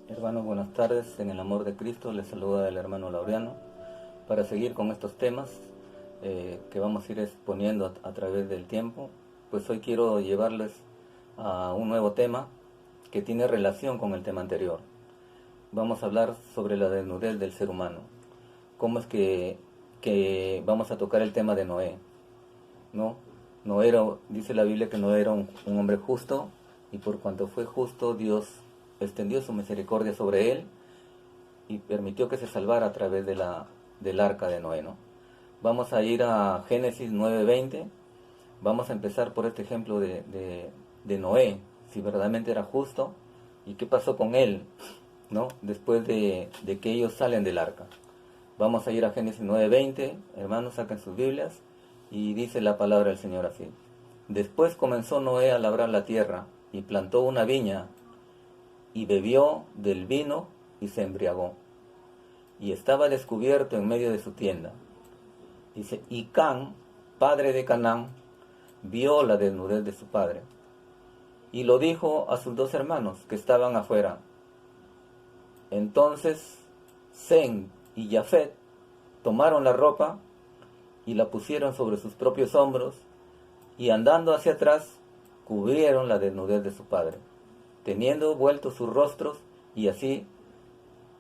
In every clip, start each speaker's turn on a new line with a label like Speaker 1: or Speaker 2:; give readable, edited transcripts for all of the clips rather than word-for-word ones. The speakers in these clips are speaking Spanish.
Speaker 1: Hermanos, buenas tardes. En el amor de Cristo les saluda el hermano Laureano para seguir con estos temas que vamos a ir exponiendo a través del tiempo. Pues hoy quiero llevarles a un nuevo tema que tiene relación con el tema anterior. Vamos a hablar sobre la desnudez del ser humano. ¿Cómo es que vamos a tocar el tema de Noé? ¿No? Noé era, dice la Biblia que Noé era un hombre justo, y por cuanto fue justo, Dios extendió su misericordia sobre él y permitió que se salvara a través del arca de Noé, ¿no? Vamos a ir a Génesis 9:20. Vamos a empezar por este ejemplo de Noé, si verdaderamente era justo y qué pasó con él, ¿no? Después de que ellos salen del arca. Vamos a ir a Génesis 9:20, hermanos, saquen sus Biblias, y dice la palabra del Señor así. Después comenzó Noé a labrar la tierra, y plantó una viña, y bebió del vino, y se embriagó. Y estaba descubierto en medio de su tienda. Dice, y Can, padre de Canaán, vio la desnudez de su padre, y lo dijo a sus dos hermanos que estaban afuera. Entonces Sem y Jafet tomaron la ropa y la pusieron sobre sus propios hombros, y andando hacia atrás cubrieron la desnudez de su padre, teniendo vueltos sus rostros, y así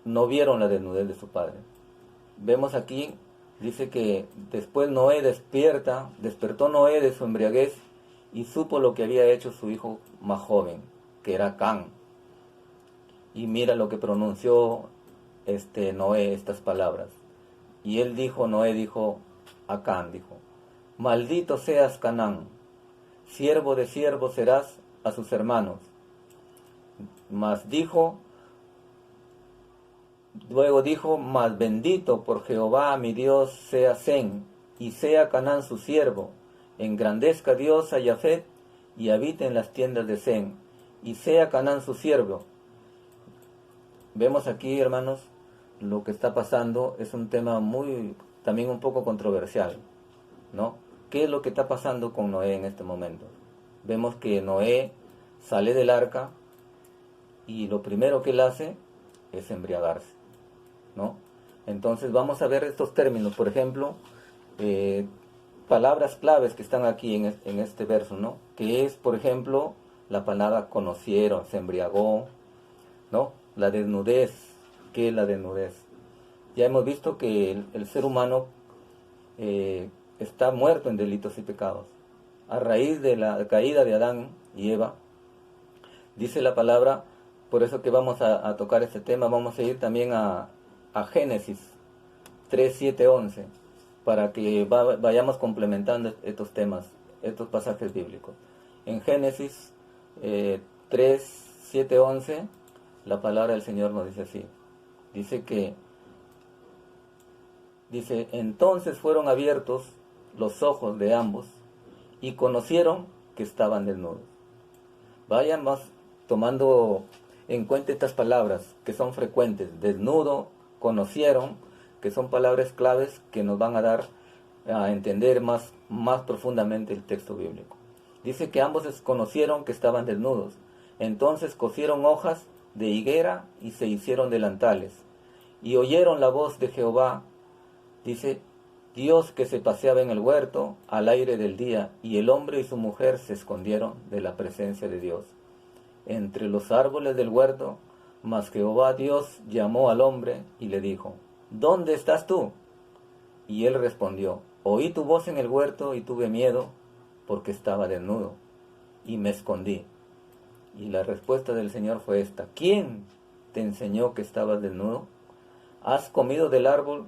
Speaker 1: no vieron la desnudez de su padre. Vemos aquí, dice que después Noé despertó Noé de su embriaguez y supo lo que había hecho su hijo más joven, que era Can. Y mira lo que pronunció Noé, estas palabras. Y Noé dijo a Can, dijo, maldito seas Canaán, siervo de siervos serás a sus hermanos. Luego dijo, mas bendito por Jehová mi Dios sea Sem, y sea Canaán su siervo, engrandezca Dios a Jafet, y habite en las tiendas de Sem, y sea Canaán su siervo. Vemos aquí, hermanos, lo que está pasando es un tema también un poco controversial, ¿no? ¿Qué es lo que está pasando con Noé en este momento? Vemos que Noé sale del arca y lo primero que él hace es embriagarse, ¿no? Entonces vamos a ver estos términos, por ejemplo, palabras claves que están aquí en este verso, ¿no? Que es, por ejemplo, la palabra conocieron, se embriagó, ¿no? La desnudez. ¿Qué es la desnudez? Ya hemos visto que el ser humano está muerto en delitos y pecados. A raíz de la caída de Adán y Eva, dice la palabra, por eso que vamos a tocar este tema, vamos a ir también a Génesis 3, 7, 11, para que vayamos complementando estos temas, estos pasajes bíblicos. En Génesis 3, 7, 11, la palabra del Señor nos dice así. Dice, entonces fueron abiertos los ojos de ambos y conocieron que estaban desnudos. Vayamos tomando en cuenta estas palabras que son frecuentes, desnudo, conocieron, que son palabras claves que nos van a dar a entender más profundamente el texto bíblico. Dice que ambos conocieron que estaban desnudos, entonces cosieron hojas de higuera y se hicieron delantales, y oyeron la voz de Jehová, dice, Dios que se paseaba en el huerto al aire del día, y el hombre y su mujer se escondieron de la presencia de Dios entre los árboles del huerto. Mas Jehová Dios llamó al hombre y le dijo, ¿dónde estás tú? Y él respondió, oí tu voz en el huerto y tuve miedo porque estaba desnudo y me escondí. Y la respuesta del Señor fue esta, ¿quién te enseñó que estabas desnudo? ¿Has comido del árbol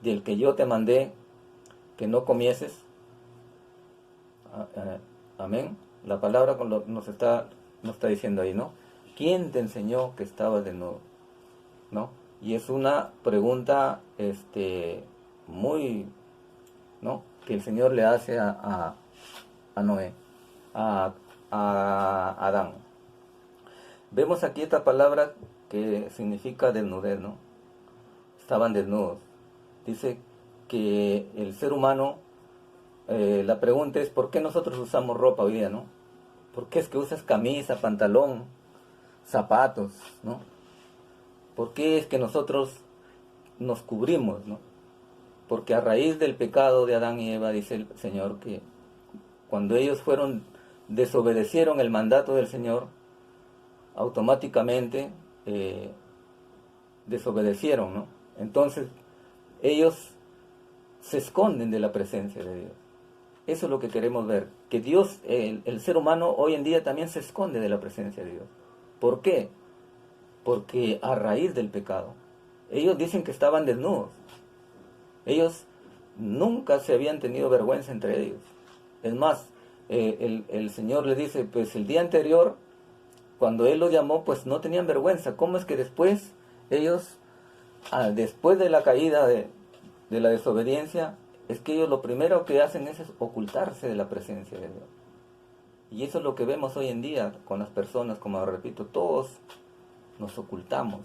Speaker 1: del que yo te mandé que no comieses? Amén. La palabra nos está diciendo ahí, ¿no? ¿Quién te enseñó que estabas desnudo? ¿No? Y es una pregunta muy, ¿no? Que el Señor le hace a Noé, a Adán. Vemos aquí esta palabra que significa desnudez, ¿no? Estaban desnudos. Dice que el ser humano, la pregunta es, ¿por qué nosotros usamos ropa hoy día, no? ¿Por qué es que usas camisa, pantalón, zapatos, ¿no? ¿Por qué es que nosotros nos cubrimos, ¿no? Porque a raíz del pecado de Adán y Eva, dice el Señor, que cuando ellos desobedecieron el mandato del Señor, automáticamente desobedecieron, ¿no? Entonces, ellos se esconden de la presencia de Dios. Eso es lo que queremos ver, que Dios, el ser humano hoy en día también se esconde de la presencia de Dios. ¿Por qué? Porque a raíz del pecado, ellos dicen que estaban desnudos. Ellos nunca se habían tenido vergüenza entre ellos. Es más, el Señor le dice, pues el día anterior, cuando Él los llamó, pues no tenían vergüenza. ¿Cómo es que después ellos, después de la caída de la desobediencia, es que ellos lo primero que hacen es ocultarse de la presencia de Dios? Y eso es lo que vemos hoy en día con las personas, como repito, todos nos ocultamos.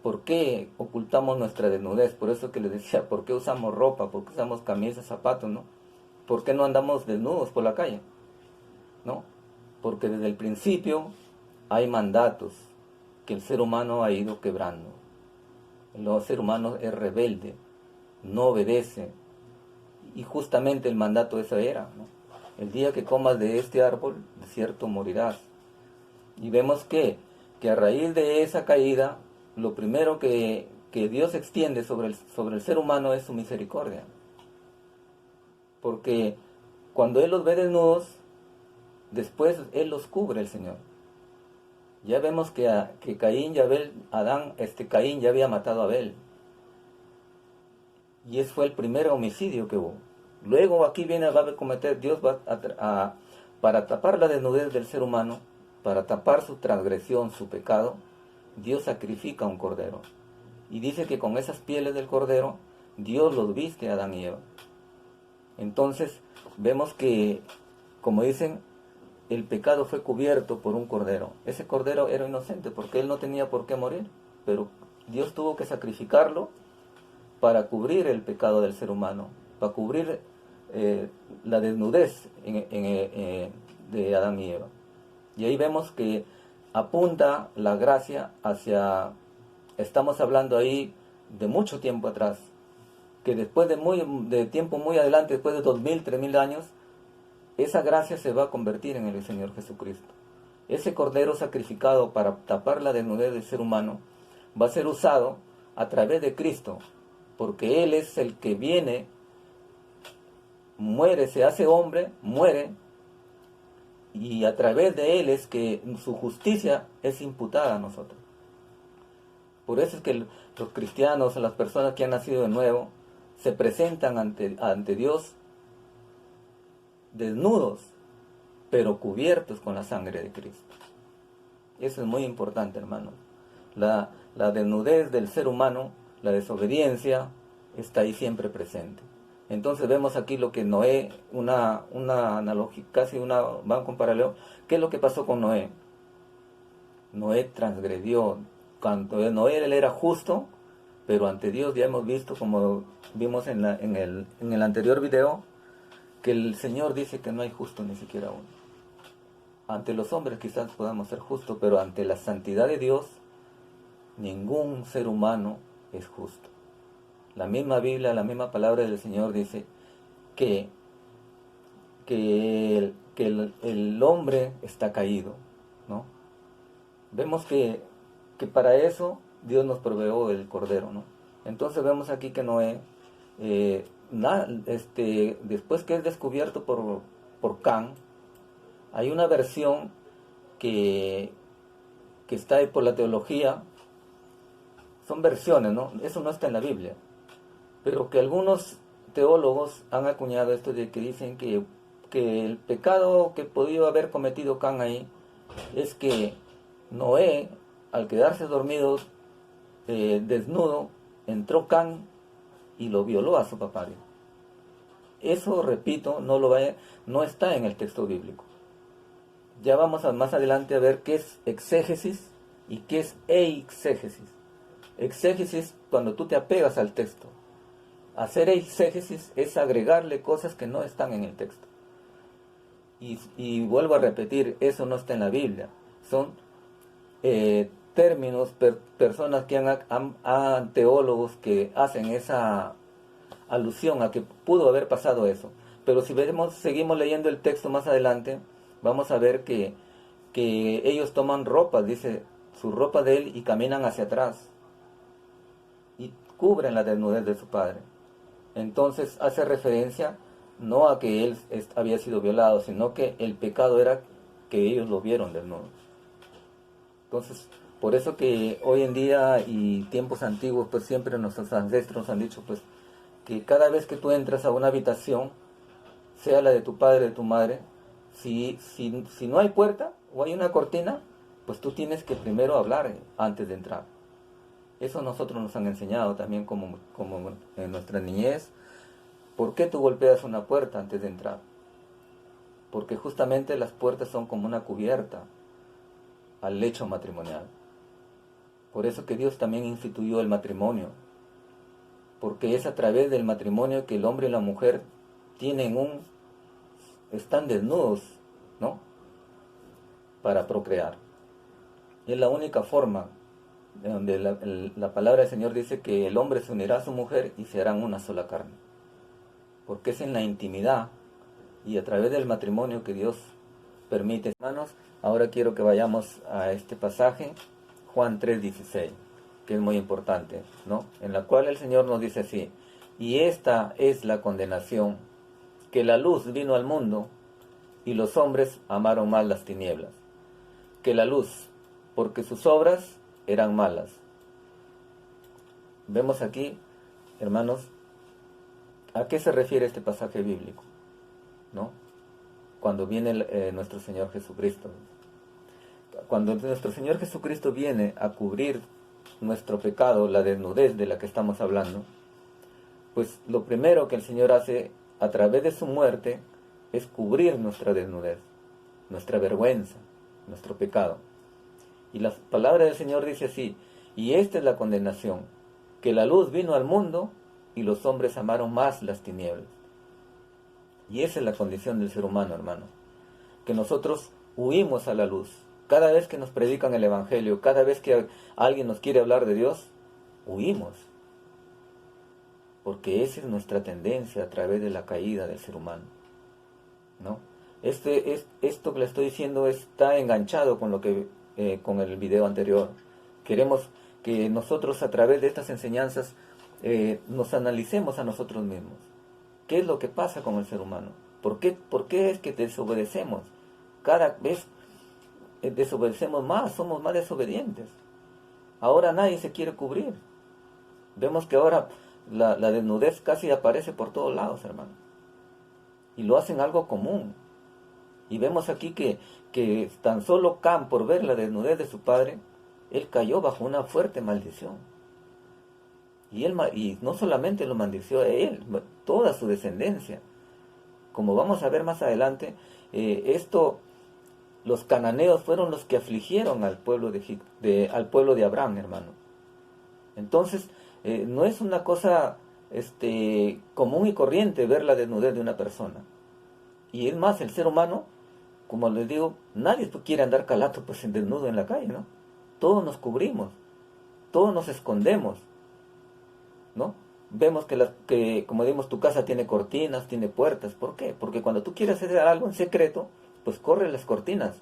Speaker 1: ¿Por qué ocultamos nuestra desnudez? Por eso que les decía, ¿por qué usamos ropa? ¿Por qué usamos camisas, zapatos, no? ¿Por qué no andamos desnudos por la calle? ¿No? Porque desde el principio hay mandatos que el ser humano ha ido quebrando. El ser humano es rebelde, no obedece. Y justamente el mandato ese era, ¿no? El día que comas de este árbol, de cierto morirás. Y vemos que a raíz de esa caída, lo primero que Dios extiende sobre el ser humano es su misericordia. Porque cuando Él los ve desnudos, después Él los cubre, el Señor. Ya vemos que Caín y Abel, Caín ya había matado a Abel. Y ese fue el primer homicidio que hubo. Luego aquí va a cometer, Dios va para tapar la desnudez del ser humano, para tapar su transgresión, su pecado, Dios sacrifica un cordero. Y dice que con esas pieles del cordero, Dios los viste a Adán y Eva. Entonces, vemos que, como dicen, el pecado fue cubierto por un cordero. Ese cordero era inocente porque él no tenía por qué morir, pero Dios tuvo que sacrificarlo para cubrir el pecado del ser humano, para cubrir la desnudez de Adán y Eva. Y ahí vemos que apunta la gracia hacia, estamos hablando ahí de mucho tiempo atrás, que después de tiempo muy adelante, después de 2000, 3000 años, esa gracia se va a convertir en el Señor Jesucristo. Ese cordero sacrificado para tapar la desnudez del ser humano va a ser usado a través de Cristo, porque Él es el que viene, muere, se hace hombre, muere, y a través de Él es que su justicia es imputada a nosotros. Por eso es que los cristianos, las personas que han nacido de nuevo, se presentan ante Dios desnudos, pero cubiertos con la sangre de Cristo. Eso es muy importante, hermanos. La desnudez del ser humano, la desobediencia, está ahí siempre presente. Entonces vemos aquí lo que Noé, una analogía, casi va con paralelo. ¿Qué es lo que pasó con Noé? Noé transgredió. Cuando Noé él era justo, pero ante Dios ya hemos visto, como vimos en el anterior video, que el Señor dice que no hay justo ni siquiera uno. Ante los hombres quizás podamos ser justos, pero ante la santidad de Dios, ningún ser humano es justo. La misma Biblia, la misma palabra del Señor dice que el hombre está caído, ¿no? Vemos que para eso Dios nos proveó el cordero, ¿no? Entonces vemos aquí que Noé, después que es descubierto por Can, hay una versión que está ahí por la teología. Son versiones, ¿no? Eso no está en la Biblia. Pero que algunos teólogos han acuñado esto de que dicen que el pecado que podía haber cometido Can ahí es que Noé, al quedarse dormido, desnudo, entró Can y lo violó a su papá. Eso, repito, no está en el texto bíblico. Ya vamos más adelante a ver qué es exégesis y qué es exégesis. Exégesis, cuando tú te apegas al texto. Hacer exégesis es agregarle cosas que no están en el texto. Y vuelvo a repetir, eso no está en la Biblia. Son términos, personas que han teólogos que hacen esa alusión a que pudo haber pasado eso. Pero si seguimos leyendo el texto más adelante, vamos a ver que ellos toman ropa, dice, su ropa de él, y caminan hacia atrás y cubren la desnudez de su padre. Entonces hace referencia no a que él había sido violado, sino que el pecado era que ellos lo vieron desnudo. Entonces, por eso que hoy en día y tiempos antiguos, pues siempre nuestros ancestros han dicho, pues, que cada vez que tú entras a una habitación, sea la de tu padre o de tu madre, si no hay puerta o hay una cortina, pues tú tienes que primero hablar antes de entrar. Eso nosotros nos han enseñado también como en nuestra niñez. ¿Por qué tú golpeas una puerta antes de entrar? Porque justamente las puertas son como una cubierta al lecho matrimonial. Por eso que Dios también instituyó el matrimonio, porque es a través del matrimonio que el hombre y la mujer están desnudos, ¿no?, para procrear. Y es la única forma de donde la palabra del Señor dice que el hombre se unirá a su mujer y se harán una sola carne. Porque es en la intimidad y a través del matrimonio que Dios permite. Hermanos, ahora quiero que vayamos a este pasaje, Juan 3:16, que es muy importante, ¿no?, en la cual el Señor nos dice así: y esta es la condenación, que la luz vino al mundo y los hombres amaron más las tinieblas que la luz, porque sus obras eran malas. Vemos aquí, hermanos, ¿a qué se refiere este pasaje bíblico?, ¿no? Cuando viene nuestro Señor Jesucristo. Cuando nuestro Señor Jesucristo viene a cubrir nuestro pecado, la desnudez de la que estamos hablando, pues lo primero que el Señor hace a través de su muerte es cubrir nuestra desnudez, nuestra vergüenza, nuestro pecado. Y la palabra del Señor dice así: y esta es la condenación, que la luz vino al mundo y los hombres amaron más las tinieblas. Y esa es la condición del ser humano, hermano, que nosotros huimos a la luz. Cada vez que nos predican el Evangelio, cada vez que alguien nos quiere hablar de Dios, huimos. Porque esa es nuestra tendencia a través de la caída del ser humano, ¿no? Esto que le estoy diciendo está enganchado con con el video anterior. Queremos que nosotros a través de estas enseñanzas nos analicemos a nosotros mismos. ¿Qué es lo que pasa con el ser humano? ¿Por qué es que desobedecemos? Cada vez desobedecemos más, somos más desobedientes. Ahora nadie se quiere cubrir. Vemos que ahora la desnudez casi aparece por todos lados, hermano. Y lo hacen algo común. Y vemos aquí que tan solo Cam, por ver la desnudez de su padre, él cayó bajo una fuerte maldición. Y no solamente lo maldició a él, toda su descendencia. Como vamos a ver más adelante, los cananeos fueron los que afligieron al pueblo de Abraham, hermano. Entonces, no es una cosa común y corriente ver la desnudez de una persona. Y es más, el ser humano, como les digo, nadie quiere andar calato pues desnudo en la calle, ¿no? Todos nos cubrimos, todos nos escondemos, ¿no? Vemos que como decimos, tu casa tiene cortinas, tiene puertas. ¿Por qué? Porque cuando tú quieres hacer algo en secreto, pues corre las cortinas.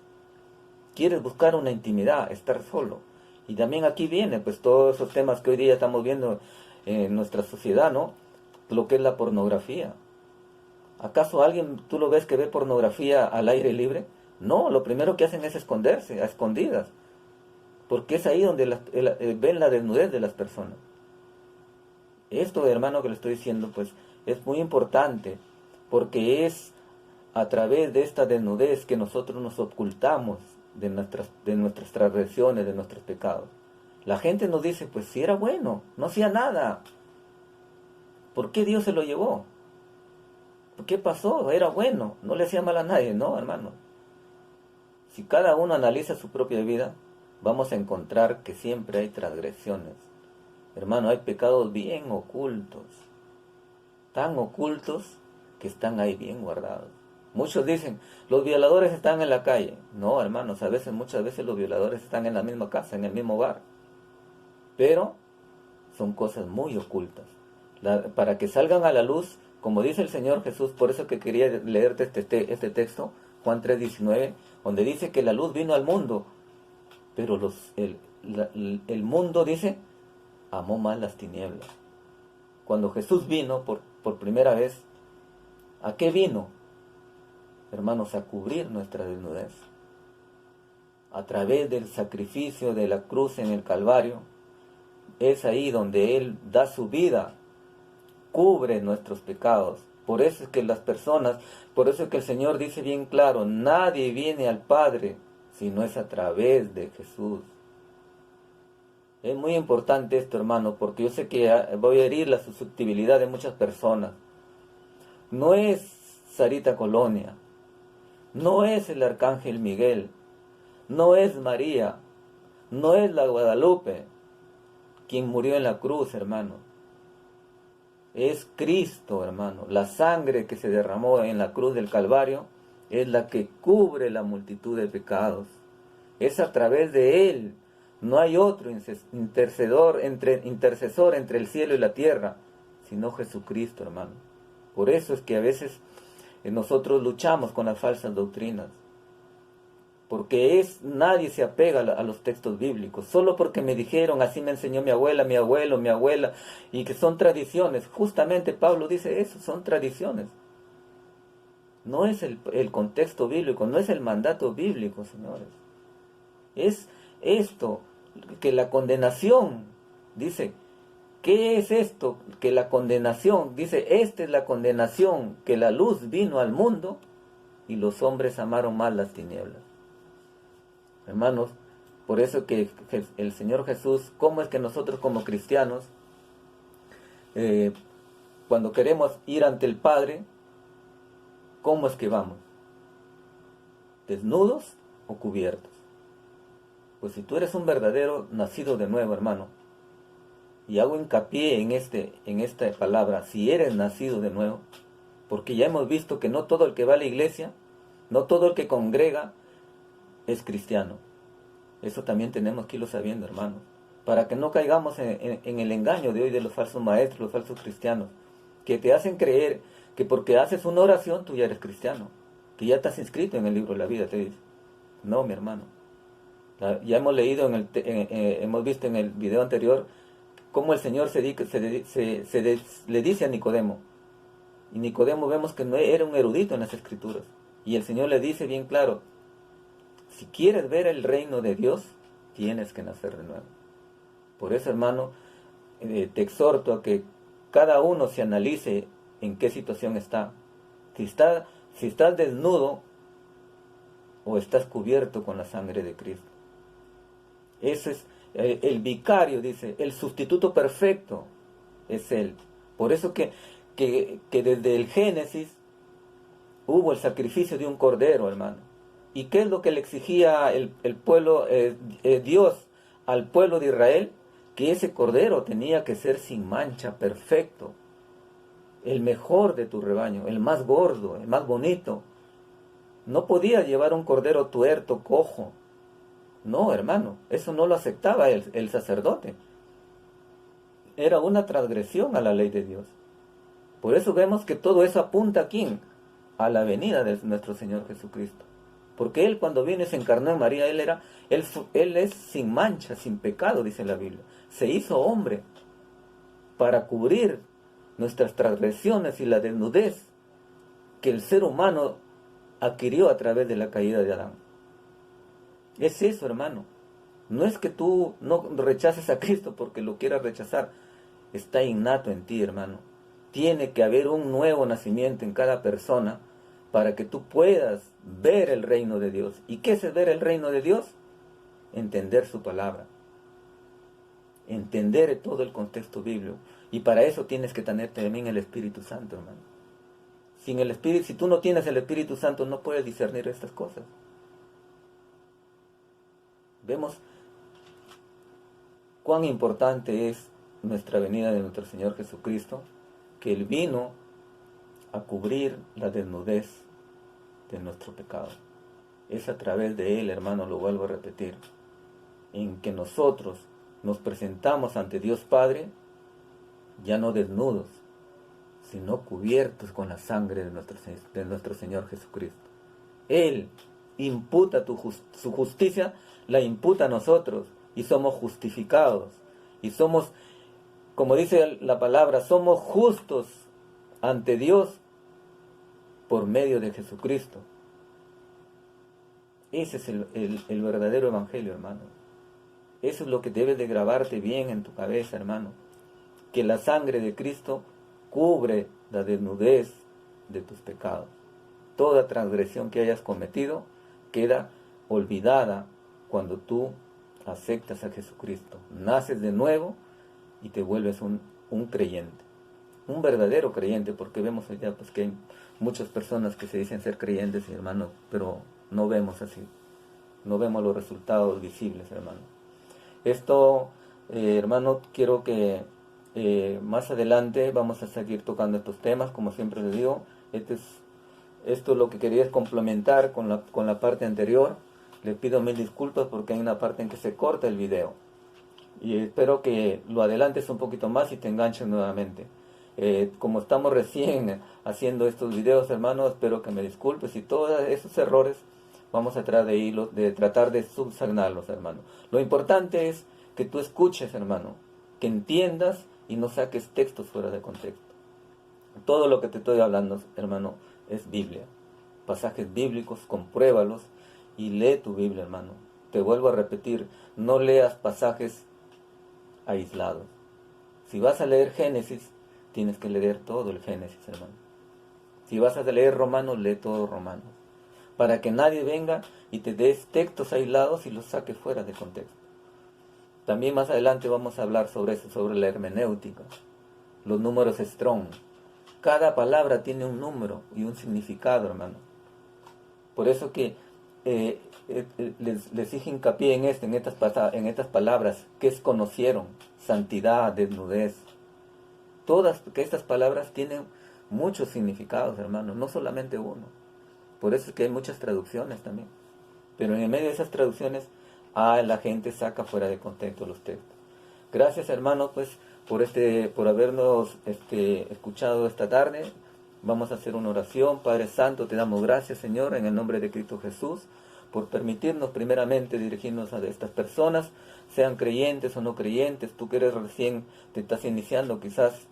Speaker 1: Quieres buscar una intimidad, estar solo. Y también aquí viene pues todos esos temas que hoy día estamos viendo en nuestra sociedad, ¿no? Lo que es la pornografía. ¿Acaso alguien, tú lo ves que ve pornografía al aire libre? No, lo primero que hacen es esconderse, a escondidas. Porque es ahí donde ven la desnudez de las personas. Esto, hermano, que le estoy diciendo, pues es muy importante, porque es a través de esta desnudez que nosotros nos ocultamos de nuestras transgresiones, de nuestros pecados. La gente nos dice, pues si era bueno, no hacía nada. ¿Por qué Dios se lo llevó? ¿Qué pasó? Era bueno, no le hacía mal a nadie. No, hermano. Si cada uno analiza su propia vida, vamos a encontrar que siempre hay transgresiones. Hermano, hay pecados bien ocultos, tan ocultos que están ahí bien guardados. Muchos dicen, los violadores están en la calle. No, hermanos, muchas veces los violadores están en la misma casa, en el mismo hogar. Pero son cosas muy ocultas. Para que salgan a la luz, como dice el Señor Jesús, por eso que quería leerte este texto, Juan 3:19, donde dice que la luz vino al mundo, pero el mundo, dice, amó más las tinieblas. Cuando Jesús vino por primera vez, ¿a qué vino? Hermanos, a cubrir nuestra desnudez. A través del sacrificio de la cruz en el Calvario, es ahí donde Él da su vida, cubre nuestros pecados. Por eso es que por eso es que el Señor dice bien claro, nadie viene al Padre si no es a través de Jesús. Es muy importante esto, hermano, porque yo sé que voy a herir la susceptibilidad de muchas personas. No es Sarita Colonia, no es el Arcángel Miguel, no es María, no es la Guadalupe quien murió en la cruz, hermano. Es Cristo, hermano. La sangre que se derramó en la cruz del Calvario es la que cubre la multitud de pecados. Es a través de Él. No hay otro intercesor entre el cielo y la tierra, sino Jesucristo, hermano. Por eso es que a veces nosotros luchamos con las falsas doctrinas. Porque nadie se apega a los textos bíblicos, solo porque me dijeron, así me enseñó mi abuela, mi abuelo, mi abuela, y que son tradiciones. Justamente Pablo dice eso, son tradiciones. No es el contexto bíblico, no es el mandato bíblico, señores. Es esto, que la condenación, dice, ¿qué es esto? Que la condenación, dice, esta es la condenación, que la luz vino al mundo y los hombres amaron más las tinieblas. Hermanos, por eso que el Señor Jesús, ¿cómo es que nosotros como cristianos, cuando queremos ir ante el Padre, cómo es que vamos? ¿Desnudos o cubiertos? Pues si tú eres un verdadero nacido de nuevo, hermano, y hago hincapié en esta palabra, si eres nacido de nuevo, porque ya hemos visto que no todo el que va a la iglesia, no todo el que congrega, es cristiano. Eso también tenemos que irlo sabiendo, hermanos, para que no caigamos en el engaño de hoy de los falsos maestros, los falsos cristianos, que te hacen creer que porque haces una oración tú ya eres cristiano, que ya estás inscrito en el libro de la vida, te dice. No, mi hermano. Ya hemos leído, hemos visto en el video anterior, cómo el Señor le dice a Nicodemo, y Nicodemo vemos que no era un erudito en las Escrituras, y el Señor le dice bien claro, si quieres ver el reino de Dios, tienes que nacer de nuevo. Por eso, hermano, te exhorto a que cada uno se analice en qué situación está. Si estás desnudo o estás cubierto con la sangre de Cristo. Ese es el vicario, dice, el sustituto perfecto es Él. Por eso que desde el Génesis hubo el sacrificio de un cordero, hermano. ¿Y qué es lo que le exigía el pueblo, Dios al pueblo de Israel? Que ese cordero tenía que ser sin mancha, perfecto. El mejor de tu rebaño, el más gordo, el más bonito. No podía llevar un cordero tuerto, cojo. No, hermano, eso no lo aceptaba el sacerdote. Era una transgresión a la ley de Dios. Por eso vemos que todo eso apunta a ¿quién? A la venida de nuestro Señor Jesucristo. Porque Él cuando vino y se encarnó en María, Él es sin mancha, sin pecado, dice la Biblia. Se hizo hombre para cubrir nuestras transgresiones y la desnudez que el ser humano adquirió a través de la caída de Adán. Es eso, hermano. No es que tú no rechaces a Cristo porque lo quieras rechazar. Está innato en ti, hermano. Tiene que haber un nuevo nacimiento en cada persona para que tú puedas ver el reino de Dios. ¿Y qué es ver el reino de Dios? Entender su palabra. Entender todo el contexto bíblico. Y para eso tienes que tener también el Espíritu Santo, hermano. Sin el Espíritu, si tú no tienes el Espíritu Santo, no puedes discernir estas cosas. Vemos cuán importante es nuestra venida de nuestro Señor Jesucristo, que Él vino a cubrir la desnudez de nuestro pecado. Es a través de Él, hermano, lo vuelvo a repetir, en que nosotros nos presentamos ante Dios Padre, ya no desnudos, sino cubiertos con la sangre de nuestro Señor Jesucristo. Él imputa su justicia, la imputa a nosotros, y somos justificados. Y somos, como dice la palabra, somos justos ante Dios por medio de Jesucristo. Ese es el verdadero evangelio, hermano. Eso es lo que debes de grabarte bien en tu cabeza, hermano. Que la sangre de Cristo cubre la desnudez de tus pecados. Toda transgresión que hayas cometido queda olvidada cuando tú aceptas a Jesucristo. Naces de nuevo y te vuelves un creyente. Un verdadero creyente, porque vemos hoy día pues, que hay muchas personas que se dicen ser creyentes, hermano, pero no vemos así. No vemos los resultados visibles, hermano. Esto, hermano, quiero que más adelante vamos a seguir tocando estos temas, como siempre les digo. Esto es lo que quería complementar con la parte anterior. Les pido mil disculpas porque hay una parte en que se corta el video. Y espero que lo adelantes un poquito más y te enganches nuevamente. Como estamos recién haciendo estos videos, hermano, espero que me disculpes y todos esos errores vamos a tratar de subsanarlos, hermano. Lo importante es que tú escuches, hermano, que entiendas y no saques textos fuera de contexto. Todo lo que te estoy hablando, hermano, es Biblia. Pasajes bíblicos, compruébalos y lee tu Biblia, hermano. Te vuelvo a repetir, no leas pasajes aislados. Si vas a leer Génesis, tienes que leer todo el Génesis, hermano. Si vas a leer Romanos, lee todo Romanos. Para que nadie venga y te des textos aislados y los saque fuera de contexto. También más adelante vamos a hablar sobre eso, sobre la hermenéutica, los números Strong. Cada palabra tiene un número y un significado, hermano. Por eso que les dije hincapié en estas palabras que es conocieron, santidad, desnudez. Todas que estas palabras tienen muchos significados, hermano, no solamente uno. Por eso es que hay muchas traducciones también. Pero en medio de esas traducciones, la gente saca fuera de contexto los textos. Gracias, hermano, pues, por habernos escuchado esta tarde. Vamos a hacer una oración. Padre Santo, te damos gracias, Señor, en el nombre de Cristo Jesús, por permitirnos primeramente dirigirnos a estas personas, sean creyentes o no creyentes. Tú que eres recién, te estás iniciando quizás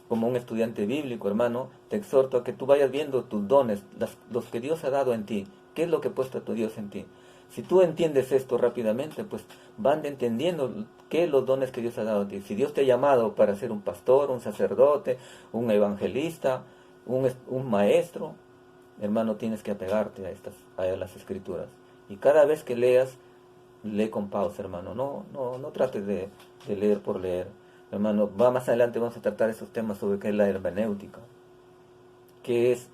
Speaker 1: como un estudiante bíblico, hermano, te exhorto a que tú vayas viendo tus dones, los que Dios ha dado en ti. ¿Qué es lo que ha puesto tu Dios en ti? Si tú entiendes esto rápidamente, pues van entendiendo qué es los dones que Dios ha dado a ti. Si Dios te ha llamado para ser un pastor, un sacerdote, un evangelista, un maestro, hermano, tienes que apegarte a las escrituras. Y cada vez que leas, lee con pausa, hermano. No trates de leer por leer. Hermano, más adelante vamos a tratar esos temas sobre qué es la hermenéutica, que es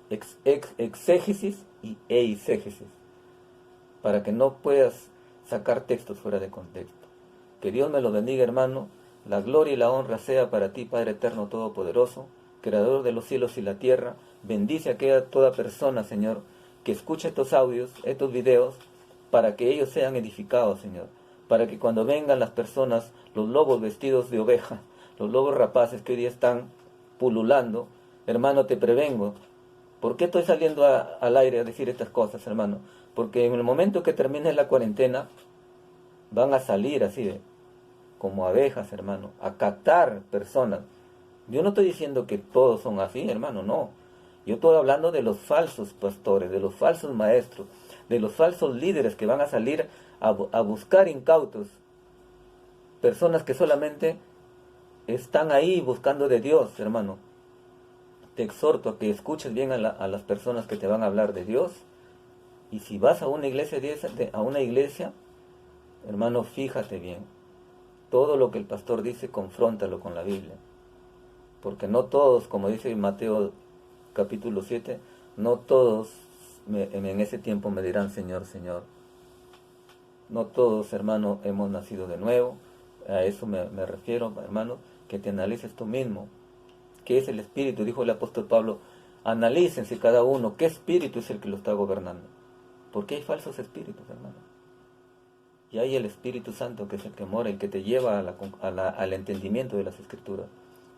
Speaker 1: exégesis y eisegesis, para que no puedas sacar textos fuera de contexto. Que Dios me lo bendiga, hermano. La gloria y la honra sea para ti, Padre eterno todopoderoso, creador de los cielos y la tierra. Bendice a toda persona, Señor, que escuche estos audios, estos videos, para que ellos sean edificados, Señor. Para que cuando vengan las personas, los lobos vestidos de oveja, los lobos rapaces que hoy día están pululando, hermano, te prevengo. ¿Por qué estoy saliendo al aire a decir estas cosas, hermano? Porque en el momento que termine la cuarentena, van a salir así, como abejas, hermano, a captar personas. Yo no estoy diciendo que todos son así, hermano, no. Yo estoy hablando de los falsos pastores, de los falsos maestros, de los falsos líderes que van a salir a buscar incautos. Personas que solamente están ahí buscando de Dios, hermano. Te exhorto a que escuches bien a las personas que te van a hablar de Dios. Y si vas a una iglesia, hermano, fíjate bien. Todo lo que el pastor dice, confróntalo con la Biblia. Porque no todos, como dice Mateo capítulo 7, no todos en ese tiempo me dirán Señor, Señor. No todos, hermano, hemos nacido de nuevo. A eso me refiero, hermano, que te analices tú mismo. ¿Qué es el Espíritu? Dijo el apóstol Pablo, analícense cada uno qué espíritu es el que lo está gobernando. Porque hay falsos espíritus, hermano. Y hay el Espíritu Santo, que es el que mora, el que te lleva al entendimiento de las Escrituras.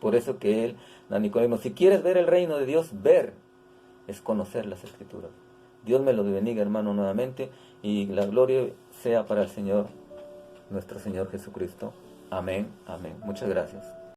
Speaker 1: Por eso que él, a Nicodemo, si quieres ver el reino de Dios, ver es conocer las Escrituras. Dios me lo bendiga, hermano, nuevamente, y la gloria sea para el Señor, nuestro Señor Jesucristo. Amén, amén. Muchas gracias.